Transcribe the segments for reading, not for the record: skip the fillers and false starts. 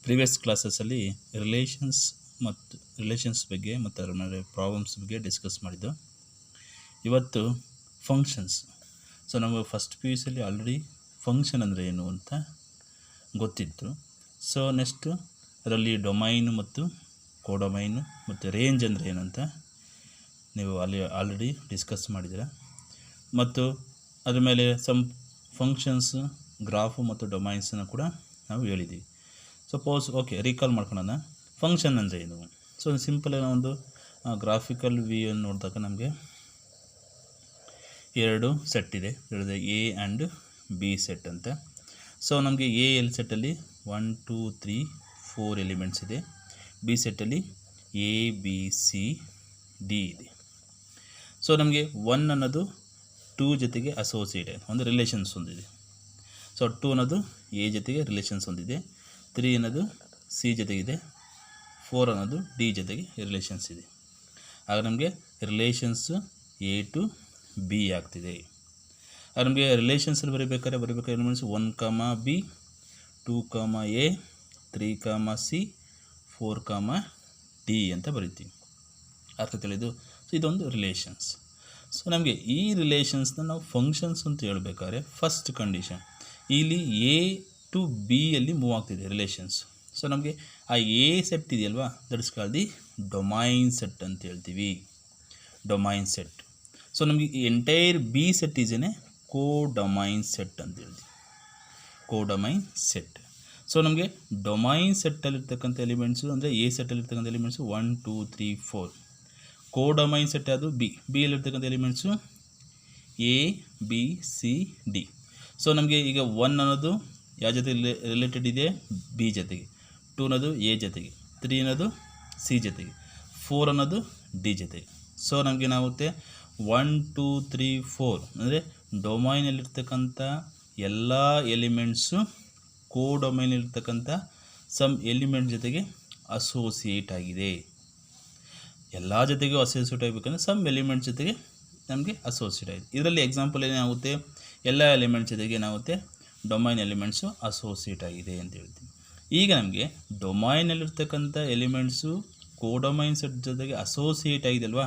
Previous ಕ್ಲಾಸಸ್ಸಲ್ಲಿ relations ಬಗ್ಗೆ ಮತ್ತು ಅದರ ಮೇಲೆ ಪ್ರಾಬ್ಲಮ್ಸ್ ಬಗ್ಗೆ ಡಿಸ್ಕಸ್ ಮಾಡಿದ್ದು. ಇವತ್ತು ಫಂಕ್ಷನ್ಸ್. ಸೊ ನಮಗೆ ಫಸ್ಟ್ ಪಿ ಯು ಸಿಯಲ್ಲಿ ಆಲ್ರೆಡಿ ಫಂಕ್ಷನ್ ಅಂದರೆ ಏನು ಅಂತ ಗೊತ್ತಿತ್ತು. ಸೊ ನೆಕ್ಸ್ಟು ಅದರಲ್ಲಿ ಡೊಮೈನು ಮತ್ತು ಕೋಡೊಮೈನು ಮತ್ತು ರೇಂಜ್ ಅಂದರೆ ಏನು ಅಂತ ನೀವು ಅಲ್ಲಿ ಆಲ್ರೆಡಿ ಡಿಸ್ಕಸ್ ಮಾಡಿದ್ದೀರ. ಮತ್ತು ಅದ್ರ ಮೇಲೆ ಸಮ್ ಫಂಕ್ಷನ್ಸ್, ಗ್ರಾಫು ಮತ್ತು ಡೊಮೈನ್ಸನ್ನು ಕೂಡ ನಾವು ಹೇಳಿದ್ದೀವಿ. ಸಪೋಸ್ ರೀಕಾಲ್ ಮಾಡ್ಕೊಳ್ಳೋಣ. ಫಂಕ್ಷನ್ ಅಂದರೆ ಏನು? ಸೊ ಸಿಂಪಲ್ ಒಂದು ಗ್ರಾಫಿಕಲ್ ವ್ಯೂಯನ್ನು ನೋಡಿದಾಗ ನಮಗೆ ಎರಡು ಸೆಟ್ ಇದೆ, ಎ ಆ್ಯಂಡ್ ಬಿ ಸೆಟ್ ಅಂತ. ಸೊ ನಮಗೆ ಎ ಸೆಟ್ಟಲ್ಲಿ 1 2 3 4 ಎಲಿಮೆಂಟ್ಸ್ ಇದೆ. ಬಿ ಸೆಟ್ಟಲ್ಲಿ ಎ ಬಿ ಸಿ ಡಿ ಇದೆ. ಸೊ ನಮಗೆ 1 ಅನ್ನೋದು 2 ಜೊತೆಗೆ ಅಸೋಸಿಯೇಟ್ ಒಂದು ರಿಲೇಷನ್ಸ್ ಹೊಂದಿದೆ. ಸೊ 2 ಅನ್ನೋದು ಎ ಜೊತೆಗೆ ರಿಲೇಷನ್ಸ್ ಹೊಂದಿದೆ, 3 ಅನ್ನೋದು ಸಿ ಜೊತೆಗಿದೆ, 4 ಅನ್ನೋದು ಡಿ ಜೊತೆಗೆ ರಿಲೇಷನ್ಸ್ ಇದೆ. ಆಗ ನಮಗೆ ರಿಲೇಷನ್ಸು ಎ ಟು ಬಿ ಆಗ್ತಿದೆ. ಆಗ ನಮಗೆ ರಿಲೇಷನ್ಸಲ್ಲಿ ಬರೀಬೇಕಾದ್ರೆ elements 1, B, 2, A, 3, C, 4, D ಅಂತ ಬರಿತೀವಿ. ಅರ್ಥ ತಿಳಿದು? ಸೊ ಇದೊಂದು ರಿಲೇಷನ್ಸ್. ಸೊ ನಮಗೆ ಈ ರಿಲೇಷನ್ಸ್ನ ನಾವು ಫಂಕ್ಷನ್ಸ್ ಅಂತ ಹೇಳ್ಬೇಕಾದ್ರೆ ಫಸ್ಟ್ ಕಂಡೀಷನ್ ಇಲ್ಲಿ ಎ ಟು ಬಿ ಅಲ್ಲಿ ಮೂವ್ ಆಗ್ತಿದೆ ರಿಲೇಷನ್ಸ್. ಸೊ ನಮಗೆ ಆ ಎ ಸೆಟ್ ಇದೆಯಲ್ವಾ, that is called the domain set ಅಂತ ಹೇಳ್ತೀವಿ. Domain set. ಸೊ ನಮಗೆ ಈ ಎಂಟೈರ್ ಬಿ ಸೆಟ್ ಈಸೇನೆ ಕೋಡೊಮೈನ್ ಸೆಟ್ ಅಂತ ಹೇಳ್ತೀವಿ. Codomain set. ಸೊ ನಮಗೆ ಡೊಮೈನ್ ಸೆಟ್ಟಲ್ಲಿರ್ತಕ್ಕಂಥ ಎಲಿಮೆಂಟ್ಸು ಅಂದರೆ ಎ ಸೆಟ್ಟಲ್ಲಿರ್ತಕ್ಕಂಥ ಎಲಿಮೆಂಟ್ಸು 1 2 3 4. ಕೋಡೊಮೈನ್ ಸೆಟ್ ಅದು ಬಿ ಯಲ್ಲಿರ್ತಕ್ಕಂಥ elements A B C D. So ನಮಗೆ ಈಗ 1 ಅನ್ನೋದು ಯಾವ ಜೊತೆ ರಿಲೇಟೆಡ್ ಇದೆ? ಬಿ ಜೊತೆಗೆ. 2 ಅನ್ನೋದು ಎ ಜೊತೆಗೆ, 3 ಅನ್ನೋದು ಸಿ ಜೊತೆಗೆ, 4 ಅನ್ನೋದು ಡಿ ಜೊತೆಗೆ. ಸೊ ನಮಗೇನಾಗುತ್ತೆ 1 2 3 4 ಅಂದರೆ ಡೊಮೈನಲ್ಲಿರ್ತಕ್ಕಂಥ ಎಲ್ಲ ಎಲಿಮೆಂಟ್ಸು ಕೋಡೊಮೈನಲ್ಲಿರ್ತಕ್ಕಂಥ ಸಮ್ ಎಲಿಮೆಂಟ್ ಜೊತೆಗೆ ಅಸೋಸಿಯೇಟ್ ಆಗಿದೆ. ಎಲ್ಲ ಜೊತೆಗೂ ಅಸೋಸಿಯೇಟ್ ಆಗಬೇಕಂದ್ರೆ ಸಮ್ ಎಲಿಮೆಂಟ್ ಜೊತೆಗೆ ನಮಗೆ ಅಸೋಸಿಯೇಟ್ ಆಗಿದೆ. ಇದರಲ್ಲಿ ಎಕ್ಸಾಂಪಲ್ ಏನಾಗುತ್ತೆ? ಎಲ್ಲ ಎಲಿಮೆಂಟ್ ಜೊತೆಗೆ ಏನಾಗುತ್ತೆ? ಡೊಮೈನ್ ಎಲಿಮೆಂಟ್ಸು ಅಸೋಸಿಯೇಟ್ ಆಗಿದೆ ಅಂತ ಹೇಳ್ತೀವಿ. ಈಗ ನಮಗೆ ಡೊಮೈನಲ್ಲಿರ್ತಕ್ಕಂಥ ಎಲಿಮೆಂಟ್ಸು ಕೋಡೊಮೈನ್ ಸೆಟ್ ಜೊತೆಗೆ ಅಸೋಸಿಯೇಟ್ ಆಗಿದೆ ಅಲ್ವಾ?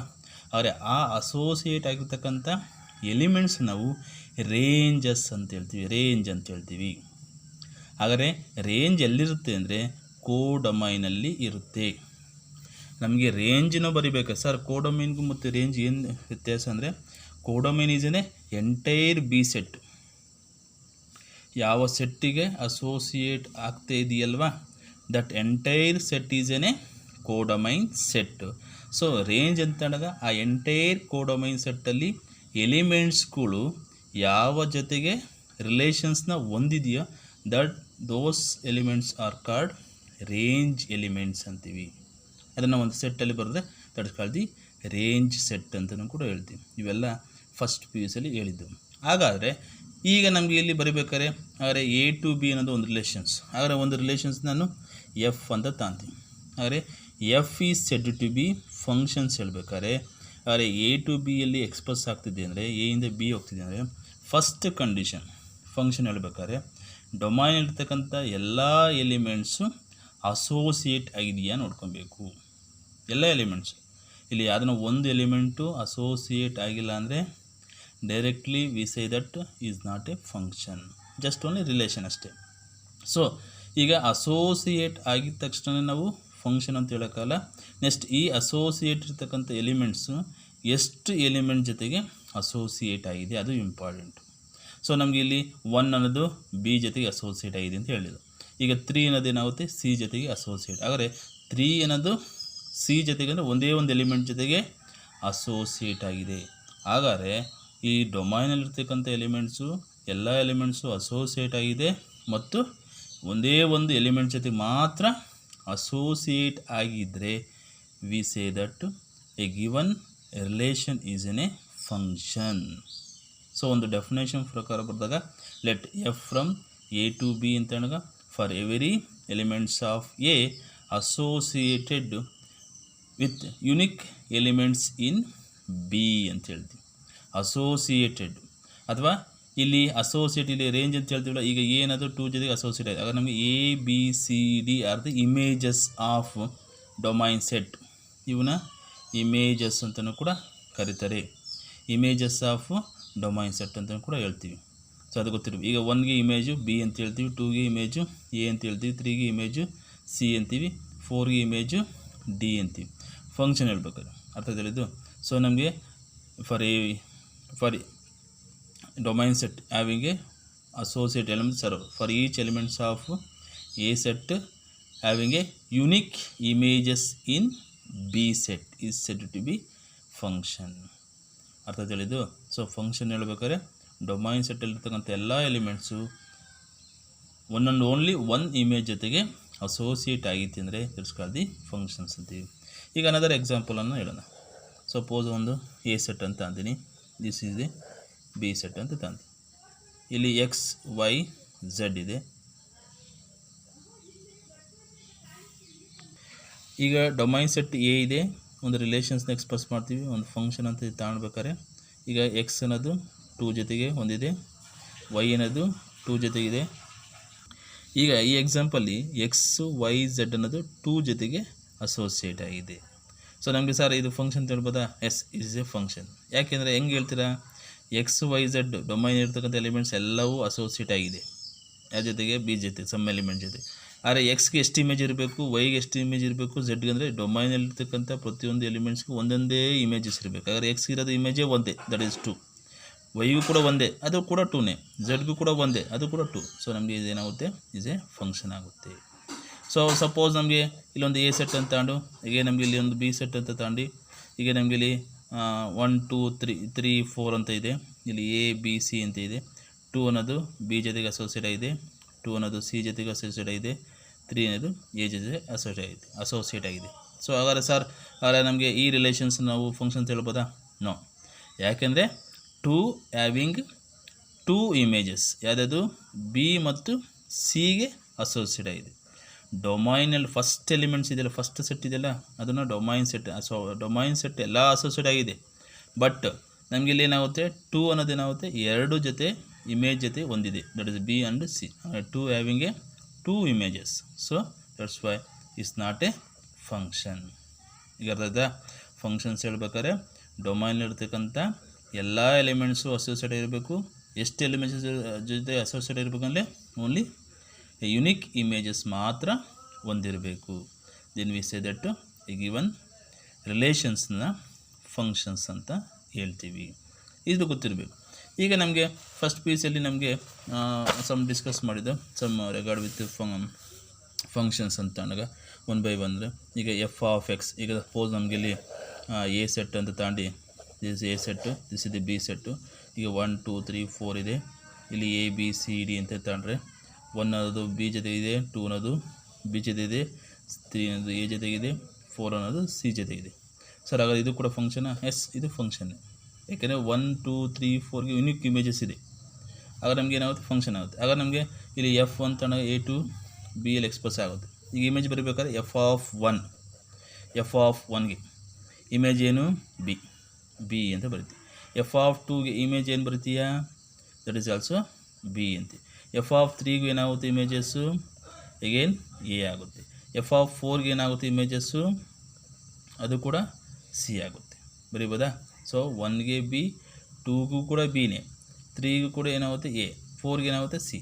ಆದರೆ ಆ ಅಸೋಸಿಯೇಟ್ ಆಗಿರ್ತಕ್ಕಂಥ ಎಲಿಮೆಂಟ್ಸ್ ನಾವು ರೇಂಜಸ್ ಅಂತ ಹೇಳ್ತೀವಿ. ರೇಂಜ್ ಅಂತ ಹೇಳ್ತೀವಿ. ಹಾಗಾದರೆ ರೇಂಜ್ ಎಲ್ಲಿರುತ್ತೆ ಅಂದರೆ ಕೋಡೊಮೈನಲ್ಲಿ ಇರುತ್ತೆ. ನಮಗೆ ರೇಂಜನ್ನು ಬರಿಬೇಕು ಸರ್. ಕೋಡೊಮೈನ್ಗೂ ಮತ್ತು ರೇಂಜ್ ಏನು ವ್ಯತ್ಯಾಸ ಅಂದರೆ ಕೋಡೊಮೈನ್ ಈಸೇನೆ ಎಂಟೈರ್ ಬಿ ಸೆಟ್ ಯಾವ ಸೆಟ್ಟಿಗೆ ಅಸೋಸಿಯೇಟ್ ಆಗ್ತಾ ಇದೆಯಲ್ವಾ, ದಟ್ ಎಂಟೈರ್ ಸೆಟ್ ಈಸೇನೆ ಕೋಡೊಮೈನ್ ಸೆಟ್. ಸೊ ರೇಂಜ್ ಅಂತಂದಾಗ ಆ ಎಂಟೈರ್ ಕೋಡೊಮೈನ್ ಸೆಟ್ಟಲ್ಲಿ ಎಲಿಮೆಂಟ್ಸ್ಗಳು ಯಾವ ಜೊತೆಗೆ ರಿಲೇಷನ್ಸ್ನ ಹೊಂದಿದೆಯೋ those elements are called range elements ಅಂತೀವಿ. ಅದನ್ನು ಒಂದು ಸೆಟ್ಟಲ್ಲಿ ಬರೆದ್ರೆ that is called the range set ಅಂತಲೂ ಕೂಡ ಹೇಳ್ತೀವಿ. ಇವೆಲ್ಲ ಫಸ್ಟ್ ಪಿ ಯು ಸಿಯಲ್ಲಿ ಹೇಳಿದ್ದು. ಹಾಗಾದರೆ ಈಗ ನಮಗೆ ಇಲ್ಲಿ ಬರೀಬೇಕಾದ್ರೆ ಹಾಗಾದರೆ ಎ ಟು ಬಿ ಅನ್ನೋದು ಒಂದು ರಿಲೇಷನ್ಸ್. ಹಾಗಾದರೆ ಒಂದು ರಿಲೇಷನ್ಸ್ ನಾನು ಎಫ್ ಅಂತ ತಾಂತೀನಿ. ಹಾಗಾದರೆ F is said to be functions ಹೇಳ್ಬೇಕಾದ್ರೆ ಆದರೆ ಎ ಟು ಬಿಯಲ್ಲಿ ಎಕ್ಸ್ಪ್ರೆಸ್ ಆಗ್ತಿದೆ ಅಂದರೆ ಎ ಇಂದ ಬಿ ಹೋಗ್ತಿದೆ ಅಂದರೆ ಫಸ್ಟ್ ಕಂಡೀಷನ್ ಫಂಕ್ಷನ್ ಹೇಳ್ಬೇಕಾದ್ರೆ ಡೊಮೈನಲ್ಲಿರ್ತಕ್ಕಂಥ ಎಲ್ಲ ಎಲಿಮೆಂಟ್ಸು ಅಸೋಸಿಯೇಟ್ ಆಗಿದೆಯಾ ನೋಡ್ಕೊಬೇಕು. ಎಲ್ಲ ಎಲಿಮೆಂಟ್ಸು. ಇಲ್ಲಿ ಯಾವುದನ್ನ ಒಂದು ಎಲಿಮೆಂಟು ಅಸೋಸಿಯೇಟ್ ಆಗಿಲ್ಲ ಅಂದರೆ directly V say that is not A function, just only relation ಅಷ್ಟೇ. ಸೊ ಈಗ ಅಸೋಸಿಯೇಟ್ ಆಗಿದ ತಕ್ಷಣ ನಾವು ಫಂಕ್ಷನ್ ಅಂತ ಹೇಳೋಕ್ಕಲ್ಲ. ನೆಕ್ಸ್ಟ್ ಈ ಅಸೋಸಿಯೇಟ್ ಇರ್ತಕ್ಕಂಥ ಎಲಿಮೆಂಟ್ಸು ಎಷ್ಟು ಎಲಿಮೆಂಟ್ ಜೊತೆಗೆ ಅಸೋಸಿಯೇಟ್ ಆಗಿದೆ ಅದು ಇಂಪಾರ್ಟೆಂಟು. ಸೊ ನಮಗೆ ಇಲ್ಲಿ 1 ಅನ್ನೋದು ಬಿ ಜೊತೆಗೆ ಅಸೋಸಿಯೇಟ್ ಆಗಿದೆ ಅಂತ ಹೇಳಿದ್ರು. ಈಗ 3 ಅನ್ನೋದು ಏನಾಗುತ್ತೆ? ಸಿ ಜೊತೆಗೆ ಅಸೋಸಿಯೇಟ್. ಹಾಗಾದರೆ 3 ಅನ್ನೋದು ಸಿ ಜೊತೆಗೆ ಅಂದರೆ ಒಂದೇ ಒಂದು ಎಲಿಮೆಂಟ್ ಜೊತೆಗೆ ಅಸೋಸಿಯೇಟ್ ಆಗಿದೆ. ಹಾಗಾದರೆ ಈ ಡೊಮೈನಲ್ಲಿರ್ತಕ್ಕಂಥ ಎಲಿಮೆಂಟ್ಸು ಎಲ್ಲ ಎಲಿಮೆಂಟ್ಸು ಅಸೋಸಿಯೇಟ್ ಆಗಿದೆ ಮತ್ತು ಒಂದೇ ಒಂದು ಎಲಿಮೆಂಟ್ ಜೊತೆಗೆ ಮಾತ್ರ ಅಸೋಸಿಯೇಟ್ ಆಗಿದ್ದರೆ we say that a given relation is an a function. So ಒಂದು ಡೆಫಿನೇಷನ್ ಪ್ರಕಾರ ಬರೆದಾಗ let F from A to B ಅಂತ ಹೇಳಿದಾಗ for every elements of A associated with unique elements in B ಅಂತ ಹೇಳ್ತೀವಿ. ಅಸೋಸಿಯೇಟೆಡ್ ಅಥವಾ ಇಲ್ಲಿ ಅಸೋಸಿಯೇಟ್ ಇಲ್ಲಿ ರೇಂಜ್ ಅಂತ ಹೇಳ್ತೀವಲ್ಲ, ಈಗ ಏನದು 2 ಜೊತೆಗೆ ಅಸೋಸಿಯೇಟ್ ಆಗಿದೆ. ಆಗ ನಮಗೆ A B C D R the images of domain set. ಇವನ್ನ ಇಮೇಜಸ್ ಅಂತಲೂ ಕೂಡ ಕರೀತಾರೆ. ಇಮೇಜಸ್ ಆಫ್ ಡೊಮೈನ್ ಸೆಟ್ ಅಂತಲೂ ಕೂಡ ಹೇಳ್ತೀವಿ. ಸೊ ಅದು ಗೊತ್ತಿರ್ಬೇಕು. ಈಗ 1ಗೆ ಇಮೇಜು ಬಿ ಅಂತ ಹೇಳ್ತೀವಿ, 2ಗೆ ಇಮೇಜು ಎ ಅಂತ ಹೇಳ್ತೀವಿ, 3ಗೆ ಇಮೇಜು ಸಿ ಅಂತೀವಿ, 4ಗೆ ಇಮೇಜು ಡಿ ಅಂತೀವಿ. ಫಂಕ್ಷನ್ ಹೇಳ್ಬೇಕಾದ್ರೆ ಅರ್ಥ ತಿಳಿದು. ಸೊ ನಮಗೆ for domain set having A associate elements are for each elements of A set having a unique images in B set is said to be function. ಅರ್ಥ ತಿಳಿದು. So function ಹೇಳ್ಬೇಕಾದ್ರೆ domain ಸೆಟ್ಟಲ್ಲಿರ್ತಕ್ಕಂಥ ಎಲ್ಲ elements one and only one image ಜೊತೆಗೆ associate ಆಗಿತ್ತು ಅಂದರೆ it's called the functions ಅಂತೀವಿ. ಈಗ another ಎಕ್ಸಾಂಪಲನ್ನು ಹೇಳೋಣ. ಸಪೋಸ್ ಒಂದು ಎ ಸೆಟ್ ಅಂತ ಅಂತೀನಿ, this is A B set ಅಂತ ತಂದು, ಇಲ್ಲಿ ಎಕ್ಸ್ ವೈ ಝೆಡ್ ಇದೆ. ಈಗ ಡೊಮೈನ್ ಸೆಟ್ ಎ ಇದೆ, ಒಂದು ರಿಲೇಷನ್ಸ್ನ ಎಕ್ಸ್ಪ್ರೆಸ್ ಮಾಡ್ತೀವಿ, ಒಂದು ಫಂಕ್ಷನ್ ಅಂತ ತಗೊಳ್ಬೇಕಾದ್ರೆ. ಈಗ ಎಕ್ಸ್ ಅನ್ನೋದು 2 ಜೊತೆಗೆ ಹೊಂದಿದೆ, ವೈ ಅನ್ನೋದು 2 ಜೊತೆಗಿದೆ. ಈಗ ಈ ಎಕ್ಸಾಂಪಲ್ಲಿ ಎಕ್ಸ್ ವೈ ಝೆಡ್ ಅನ್ನೋದು 2 ಜೊತೆಗೆ ಅಸೋಸಿಯೇಟ್ ಆಗಿದೆ. ಸೊ ನಮಗೆ ಸರ್ ಇದು ಫಂಕ್ಷನ್ ತಿಳ್ಬೋದಾ? Yes, is a function. ಯಾಕೆಂದರೆ ಹೆಂಗೆ ಹೇಳ್ತೀರಾ, ಎಕ್ಸ್ ವೈ ಝೆಡ್ ಡೊಮೈನ್ ಇರ್ತಕ್ಕಂಥ ಎಲಿಮೆಂಟ್ಸ್ ಎಲ್ಲವೂ ಅಸೋಸಿಯೇಟ್ ಆಗಿದೆ ಯಾರ ಜೊತೆಗೆ? ಬಿ ಜೊತೆ, ಸಮ್ ಎಲಿಮೆಂಟ್ ಜೊತೆ. ಆದರೆ ಎಕ್ಸ್ಗೆ ಎಷ್ಟು ಇಮೇಜ್ ಇರಬೇಕು, ವೈಗೆ ಎಷ್ಟು ಇಮೇಜ್ ಇರಬೇಕು, ಝೆಡ್ಗೆ ಅಂದರೆ ಡೊಮೈನಲ್ಲಿರ್ತಕ್ಕಂಥ ಪ್ರತಿಯೊಂದು ಎಲಿಮೆಂಟ್ಸ್ಗೂ ಒಂದೊಂದೇ ಇಮೇಜಸ್ ಇರಬೇಕು. ಹಾಗಾದ್ರೆ ಎಕ್ಸ್ಗೆ ಇರೋದು ಇಮೇಜೇ ಒಂದೇ, ದಟ್ ಈಸ್ 2. ವೈಗೂ ಕೂಡ ಒಂದೇ, ಅದು ಕೂಡ 2ನೇ. ಝೆಡ್ಗೂ ಕೂಡ ಒಂದೇ, ಅದು ಕೂಡ 2. ಸೊ ನಮಗೆ ಇದೇನಾಗುತ್ತೆ, ಇಸ್ ಎ ಫಂಕ್ಷನ್ ಆಗುತ್ತೆ. ಸೊ ಸಪೋಸ್ ನಮಗೆ ಇಲ್ಲೊಂದು ಎ ಸೆಟ್ ಅಂತ ತಗೊಂಡು, ಈಗ ನಮಗೆ ಇಲ್ಲಿ ಒಂದು ಬಿ ಸೆಟ್ ಅಂತ ತಗೊಂಡು, ಈಗ ನಮಗೆ ಇಲ್ಲಿ 1 2 3 4 ಅಂತ ಇದೆ. ಇಲ್ಲಿ ಎ ಬಿ ಸಿ ಅಂತ ಇದೆ. 2 ಅನ್ನೋದು ಬಿ ಜೊತೆಗೆ ಅಸೋಸಿಯೇಟ್ ಆಗಿದೆ, 2 ಅನ್ನೋದು ಸಿ ಜೊತೆಗೆ ಅಸೋಸಿಯೇಟ್ ಆಗಿದೆ, 3 ಅನ್ನೋದು ಎ ಜೊತೆ ಅಸೋಸಿಯೇಟ್ ಆಗಿದೆ. ಸೊ ಹಾಗಾದ್ರೆ ಸರ್, ಹಾಗಾದ್ರೆ ನಮಗೆ ಈ ರಿಲೇಷನ್ಸ್ ನಾವು ಫಂಕ್ಷನ್ಸ್ ಹೇಳ್ಬೋದಾ? ನೋ. ಯಾಕೆಂದರೆ 2 ಹ್ಯಾವಿಂಗ್ 2 ಇಮೇಜಸ್, ಯಾವುದಾದ್ರು ಬಿ ಮತ್ತು ಸಿಗೆ ಅಸೋಸಿಯೇಟ್ ಆಗಿದೆ. ಡೊಮೈನಲ್ಲಿ ಫಸ್ಟ್ ಎಲಿಮೆಂಟ್ಸ್ ಇದೆಯಲ್ಲ, ಫಸ್ಟ್ ಸೆಟ್ ಇದೆಯಲ್ಲ, ಅದನ್ನು domain set. So domain set ಎಲ್ಲ ಅಸೋಸಿಯೇಟ್ ಆಗಿದೆ. ಬಟ್ ನಮಗೆ ಇಲ್ಲಿ ಏನಾಗುತ್ತೆ, 2 ಅನ್ನೋದೇನಾಗುತ್ತೆ, 2 ಜೊತೆ ಇಮೇಜ್ ಜೊತೆ ಒಂದಿದೆ, that is B and C. 2 having A 2 images. So that's why is not A function. ಈಗ ಅರ್ಥ ಆಯ್ತಾ? ಫಂಕ್ಷನ್ಸ್ ಹೇಳ್ಬೇಕಾದ್ರೆ ಡೊಮೈನಲ್ಲಿರ್ತಕ್ಕಂಥ ಎಲ್ಲ ಎಲಿಮೆಂಟ್ಸು ಅಸೋಸಿಯೇಟ್ ಇರಬೇಕು. ಎಷ್ಟು ಎಲಿಮೆಂಟ್ಸ್ ಜೊತೆ ಅಸೋಸಿಯೇಟ್ ಇರಬೇಕಂದ್ರೆ ಓನ್ಲಿ ಯುನಿಕ್ ಇಮೇಜಸ್ ಮಾತ್ರ ಹೊಂದಿರಬೇಕು. Then we say that given ರಿಲೇಷನ್ಸ್ನ ಫಂಕ್ಷನ್ಸ್ ಅಂತ ಹೇಳ್ತೀವಿ. ಇದು ಗೊತ್ತಿರಬೇಕು. ಈಗ ನಮಗೆ ಫಸ್ಟ್ ಪೀಸಲ್ಲಿ ನಮಗೆ ಸಮ್ ಡಿಸ್ಕಸ್ ಮಾಡಿದ್ದು ಸಮ್ ರೆಗಾರ್ಡ್ ವಿತ್ ಫಂಕ್ಷನ್ಸ್ ಅಂತ ಅಂದಾಗ 1 by 1 ಈಗ ಎಫ್ ಆಫ್ ಎಕ್ಸ್. ಈಗ ಸಪೋಸ್ ನಮಗೆ ಇಲ್ಲಿ ಎ ಸೆಟ್ ಅಂತ ತಗೊಂಡು, ದಿಸ್ ಎ ಸೆಟ್ಟು, ದಿಸ್ ಇದೆ ಬಿ ಸೆಟ್ಟು. ಈಗ 1 2 3 4 ಇದೆ. ಇಲ್ಲಿ ಎ ಬಿ ಸಿ ಡಿ ಅಂತ ತಗೊಂಡ್ರೆ 1 ಅನ್ನೋದು ಬಿ ಜೊತೆಗಿದೆ, 2 ಅನ್ನೋದು ಬಿ ಜೊತೆಗಿದೆ, 3 ಅನ್ನೋದು ಎ ಜೊತೆಗಿದೆ, 4 ಅನ್ನೋದು ಸಿ ಜೊತೆಗಿದೆ. ಸರ್ ಹಾಗಾದ್ರೆ ಇದು ಕೂಡ ಫಂಕ್ಷನಾ? ಎಸ್, ಇದು ಫಂಕ್ಷನ್. ಯಾಕೆಂದರೆ 1 2 3 4ಗೆ ಯುನಿಕ್ ಇಮೇಜಸ್ ಇದೆ. ಆಗ ನಮಗೆ ಏನಾಗುತ್ತೆ, ಫಂಕ್ಷನ್ ಆಗುತ್ತೆ. ಆಗ ನಮಗೆ ಇಲ್ಲಿ ಎಫ್ ಅಂತ ಎ ಟು ಬಿ ಎಲ್ಲಿ ಎಕ್ಸ್ಪ್ರೆಸ್ ಆಗುತ್ತೆ. ಈಗ ಇಮೇಜ್ ಬರಬೇಕಾದ್ರೆ ಎಫ್ ಆಫ್ 1ಗೆ ಇಮೇಜ್ ಏನು, ಬಿ ಅಂತ ಬರೀತೀವಿ. ಎಫ್ ಆಫ್ 2ಗೆ ಇಮೇಜ್ ಏನು ಬರೀತೀಯಾ, ದಟ್ ಈಸ್ ಆಲ್ಸೋ ಬಿ ಅಂತ. ಎಫ್ ಆಫ್ 3ಗೆ ಏನಾಗುತ್ತೆ ಇಮೇಜಸ್ಸು, ಅಗೇನ್ ಎ ಆಗುತ್ತೆ. ಎಫ್ ಆಫ್ 4ಗೆ ಏನಾಗುತ್ತೆ ಇಮೇಜಸ್ಸು, ಅದು ಕೂಡ ಸಿ ಆಗುತ್ತೆ. ಬರೀಬೋದಾ? ಸೊ 1ಗೆ ಬಿ, 2ಗೂ ಕೂಡ ಬಿನೇ, 3ಗೂ ಕೂಡ ಏನಾಗುತ್ತೆ ಎ, 4ಗೆ ಏನಾಗುತ್ತೆ ಸಿ.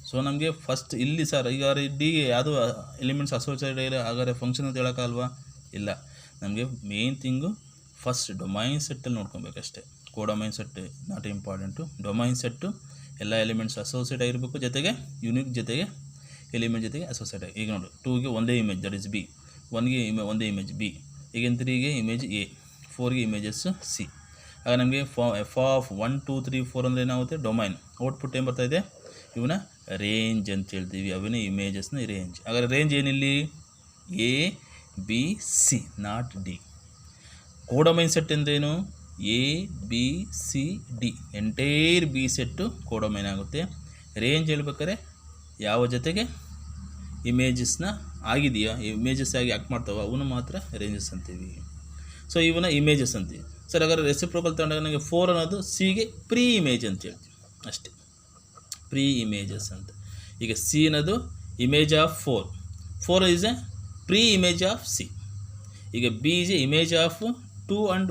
ಸೊ ನಮಗೆ ಫಸ್ಟ್ ಇಲ್ಲಿ ಸರ್ ಈಗ ಡಿಗೆ ಯಾವುದು ಎಲಿಮೆಂಟ್ಸ್ ಅಸೋಸಿಯೇಟ್ ಆಗಿರೋ ಹಾಗಾದ್ರೆ ಫಂಕ್ಷನ್ ಅಂತ ಹೇಳೋಕ್ಕಲ್ವಾ? ಇಲ್ಲ, ನಮಗೆ ಮೇನ್ ಥಿಂಗು ಫಸ್ಟ್ ಡೊಮೈನ್ ಸೆಟ್ಟಲ್ಲಿ ನೋಡ್ಕೊಬೇಕಷ್ಟೇ. Codomain set not important. Domain set ಎಲ್ಲ ಎಲಿಮೆಂಟ್ಸ್ ಅಸೋಸಿಯೇಟ್ ಆಗಿರಬೇಕು, ಜೊತೆಗೆ ಯುನಿಕ್ ಜೊತೆಗೆ ಎಲಿಮೆಂಟ್ ಜೊತೆಗೆ ಅಸೋಸಿಯೇಟ್ ಆಗಿ. ಈಗ ನೋಡಿ 2ಗೆ ಒಂದೇ ಇಮೇಜ್, ದಟ್ ಇಸ್ ಬಿ. 1ಗೆ ಒಂದೇ ಇಮೇಜ್ ಬಿ. ಈಗ 3ಗೆ ಇಮೇಜ್ ಎ, 4ಗೆ ಇಮೇಜಸ್ಸು ಸಿ. ಆಗ ನಮಗೆ ಎಫ್ ಆಫ್ 1 2 3 4 ಅಂದರೆ ಏನಾಗುತ್ತೆ, ಡೊಮೈನ್. ಔಟ್ಪುಟ್ ಏನು ಬರ್ತಾಯಿದೆ, ಇವನ್ನ ರೇಂಜ್ ಅಂತ ಹೇಳ್ತೀವಿ. ಅವನೇ ಇಮೇಜಸ್ನ ರೇಂಜ್. ಹಾಗಾದ್ರೆ ರೇಂಜ್ ಏನಿಲ್ಲಿ, A B C, not D. Codomain set ಅಂದ್ರೇನು, A B C D, entire B set codomain ಆಗುತ್ತೆ. ರೇಂಜ್ ಹೇಳ್ಬೇಕಾದ್ರೆ ಯಾವ ಜೊತೆಗೆ ಇಮೇಜಸ್ನ ಆಗಿದೆಯಾ, ಇಮೇಜಸ್ ಆಗಿ ಆ್ಯಕ್ಟ್ ಮಾಡ್ತಾವೆ ಅವನು ಮಾತ್ರ ರೇಂಜಸ್ ಅಂತೀವಿ. ಸೊ ಇವನ್ನ ಇಮೇಜಸ್ ಅಂತೀವಿ. ಸರ್ ಹಾಗಾದ್ರೆ ರೆಸಿಪ್ರೋಕಲ್ ತಗೊಂಡಾಗ ನನಗೆ 4 ಅನ್ನೋದು ಸಿಗೆ ಪ್ರೀ ಇಮೇಜ್ ಅಂತ ಹೇಳ್ತೀವಿ. ಅಷ್ಟೇ, ಪ್ರೀ ಇಮೇಜಸ್ ಅಂತ. ಈಗ ಸಿ ಅನ್ನೋದು image of 4 is a preimage ಆಫ್ of. C B is a image of 2 and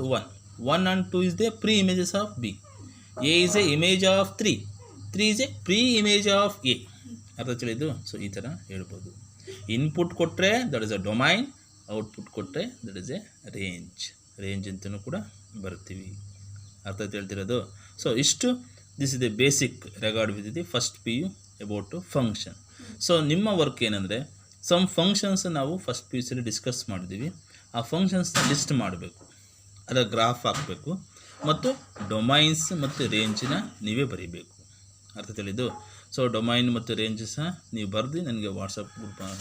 1 and 2 is the pre images of B. A is a image of 3 is a pre image of A. ಅರ್ಥ ತಿಳಿದು. So ಈ ಥರ ಹೇಳ್ಬೋದು. Input ಕೊಟ್ಟರೆ that is a domain, output ಕೊಟ್ಟರೆ that is A range ಅಂತಲೂ ಕೂಡ ಬರ್ತೀವಿ. ಅರ್ಥ ಹೇಳ್ತಿರೋದು. ಸೊ ಇಷ್ಟು this is the basic ರೆಗಾರ್ಡ್ with the first PU about function. So ನಿಮ್ಮ ವರ್ಕ್ ಏನಂದರೆ, ಸಮ್ ಫಂಕ್ಷನ್ಸ್ ನಾವು ಫಸ್ಟ್ PUCಲಿ ಡಿಸ್ಕಸ್ ಮಾಡಿದ್ದೀವಿ. ಆ ಫಂಕ್ಷನ್ಸ್ನ ಲಿಸ್ಟ್ ಮಾಡಬೇಕು, ಅದರ ಗ್ರಾಫ್ ಹಾಕಬೇಕು ಮತ್ತು ಡೊಮೈನ್ಸ್ ಮತ್ತು ರೇಂಜಿನ ನೀವೇ ಬರೀಬೇಕು. ಅರ್ಥ ತಿಳಿದು. ಸೊ ಡೊಮೈನ್ ಮತ್ತು ರೇಂಜ್ ಸಹ ನೀವು ಬರೆದು ನನಗೆ ವಾಟ್ಸಪ್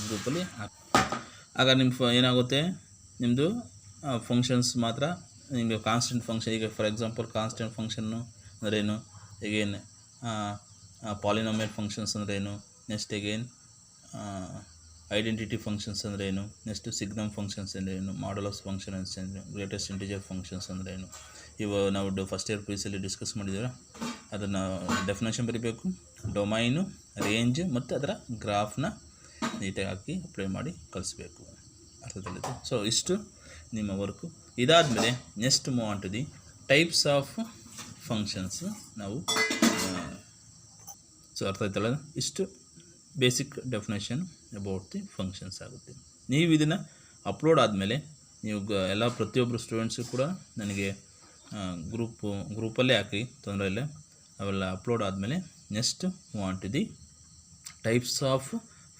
ಗ್ರೂಪಲ್ಲಿ ಹಾಕಿ. ಆಗ ನಿಮ್ಮ ಏನಾಗುತ್ತೆ, ನಿಮ್ಮದು ಫಂಕ್ಷನ್ಸ್ ಮಾತ್ರ ನಿಮಗೆ ಕಾನ್ಸ್ಟೆಂಟ್ ಫಂಕ್ಷನ್. ಈಗ ಫಾರ್ ಎಕ್ಸಾಂಪಲ್ ಕಾನ್ಸ್ಟೆಂಟ್ ಫಂಕ್ಷನ್ನು ಅಂದ್ರೇನು, ಎಗೇನ್ ಪಾಲಿನಾಮಿಯಲ್ ಫಂಕ್ಷನ್ಸ್ ಅಂದ್ರೇನು, ನೆಕ್ಸ್ಟ್ ಎಗೇನ್ ಐಡೆಂಟಿಟಿ ಫಂಕ್ಷನ್ಸ್ ಅಂದ್ರೇನು, ನೆಕ್ಸ್ಟು ಸಿಗ್ನಮ್ ಫಂಕ್ಷನ್ಸ್ ಅಂದ್ರೇನು, ಮಾಡ್ಯುಲಸ್ ಫಂಕ್ಷನ್ ಅಂದ್ರೇನು, ಗ್ರೇಟೆಸ್ಟ್ ಇಂಟಿಜರ್ ಫಂಕ್ಷನ್ಸ್ ಅಂದ್ರೇನು, ಇವು ನಾವು ಫಸ್ಟ್ ಇಯರ್ PUCಲಿ ಡಿಸ್ಕಸ್ ಮಾಡಿದ್ದೀರ. ಅದನ್ನು ಡೆಫಿನೇಷನ್ ಬರೀಬೇಕು, ಡೊಮೈನು, ರೇಂಜ್ ಮತ್ತು ಅದರ ಗ್ರಾಫ್ನ ನೀಟಾಗಿ ಹಾಕಿ ಅಪ್ಲೈ ಮಾಡಿ ಕಲಿಸ್ಬೇಕು. ಅರ್ಥದಲ್ಲಿದೆ. ಸೊ ಇಷ್ಟು ನಿಮ್ಮ ವರ್ಕು. ಇದಾದಮೇಲೆ next move on to the types of functions ನಾವು. ಸೊ ಅರ್ಥ ಆಯ್ತಲ್ಲ, ಇಷ್ಟು basic definition about the functions ಆಗುತ್ತೆ. ನೀವು ಇದನ್ನು ಅಪ್ಲೋಡ್ ಆದಮೇಲೆ ನೀವು ಎಲ್ಲ ಪ್ರತಿಯೊಬ್ಬರು ಸ್ಟೂಡೆಂಟ್ಸು ಕೂಡ ನನಗೆ ಗ್ರೂಪಲ್ಲೇ ಹಾಕಿ, ತೊಂದರೆ ಇಲ್ಲ. ಅವೆಲ್ಲ ಅಪ್ಲೋಡ್ ಆದಮೇಲೆ next want to the types of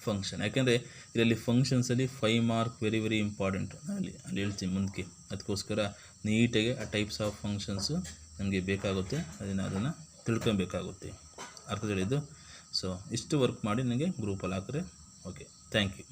function. ಯಾಕೆಂದರೆ ಇದರಲ್ಲಿ ಫಂಕ್ಷನ್ಸಲ್ಲಿ 5 ಮಾರ್ಕ್ ವೆರಿ ವೆರಿ ಇಂಪಾರ್ಟೆಂಟ್. ಅಲ್ಲಿ ಹೇಳ್ತೀನಿ ಮುಂದಕ್ಕೆ. ಅದಕ್ಕೋಸ್ಕರ ನೀಟಾಗಿ ಆ ಟೈಪ್ಸ್ ಆಫ್ ಫಂಕ್ಷನ್ಸು ನಮಗೆ ಬೇಕಾಗುತ್ತೆ, ಅದನ್ನು ತಿಳ್ಕೊಬೇಕಾಗುತ್ತೆ. ಅರ್ಥ ಹೇಳಿದ್ದು. ಸೊ ಇಷ್ಟು ವರ್ಕ್ ಮಾಡಿ ನನಗೆ ಗ್ರೂಪಲ್ಲಿ ಹಾಕಿದ್ರೆ ಓಕೆ. Thank you.